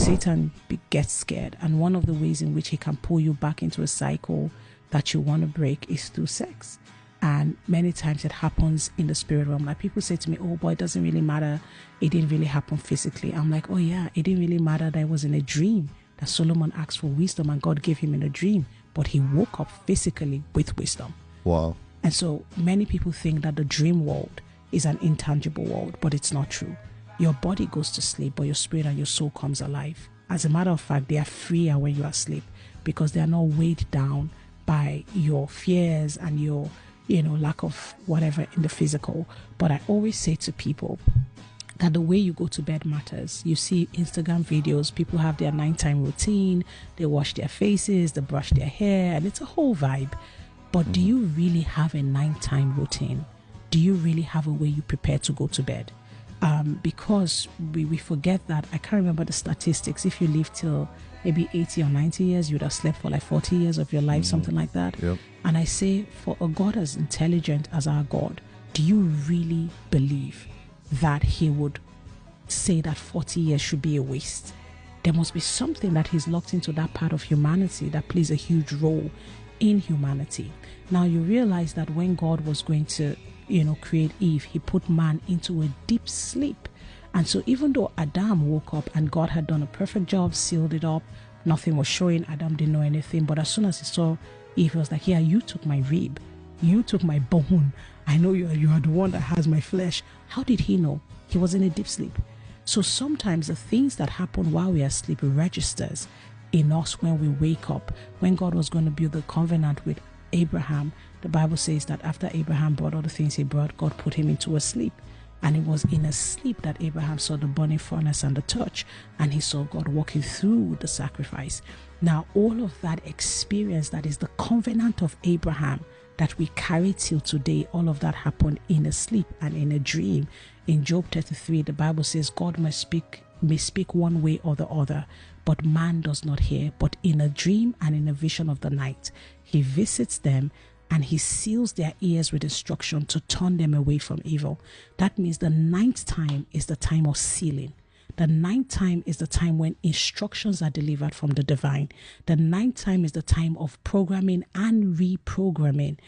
Satan gets scared, and one of the ways in which he can pull you back into a cycle that you want to break is through sex. And many times it happens in the spirit realm. Like people say to me, oh boy, it doesn't really matter, it didn't really happen physically. I'm like, oh yeah, it didn't really matter that it was in a dream, that Solomon asked for wisdom and God gave him in a dream, but he woke up physically with wisdom. Wow. And so many people think that the dream world is an intangible world, but it's not true. Your body goes to sleep, but your spirit and your soul comes alive. As a matter of fact, they are freer when you are asleep because they are not weighed down by your fears and your lack of whatever in the physical. But I always say to people that the way you go to bed matters. You see Instagram videos, people have their nighttime routine, they wash their faces, they brush their hair, and it's a whole vibe. But do you really have a nighttime routine? Do you really have a way you prepare to go to bed? Because we forget that. I can't remember the statistics. If you live till maybe 80 or 90 years, you would have slept for like 40 years of your life, something like that. Yep. And I say, for a God as intelligent as our God, do you really believe that he would say that 40 years should be a waste? There must be something that he's locked into that part of humanity that plays a huge role in humanity. Now you realize that when God was going to create Eve, he put man into a deep sleep. And so even though Adam woke up and God had done a perfect job, sealed it up, nothing was showing, Adam didn't know anything, but as soon as he saw Eve, he was like, yeah, you took my rib, you took my bone, I know you are the one that has my flesh. How did he know? He was in a deep sleep. So sometimes the things that happen while we are asleep registers in us when we wake up. When God was going to build the covenant with Abraham, the Bible says that after Abraham brought all the things he brought, God put him into a sleep. And it was in a sleep that Abraham saw the burning furnace and the torch, and he saw God walking through the sacrifice. Now, all of that experience, that is the covenant of Abraham that we carry till today, all of that happened in a sleep and in a dream. In Job 33, the Bible says God may speak one way or the other, but man does not hear. But in a dream and in a vision of the night, he visits them and he seals their ears with instruction to turn them away from evil. That means the ninth time is the time of sealing. The ninth time is the time when instructions are delivered from the divine. The ninth time is the time of programming and reprogramming.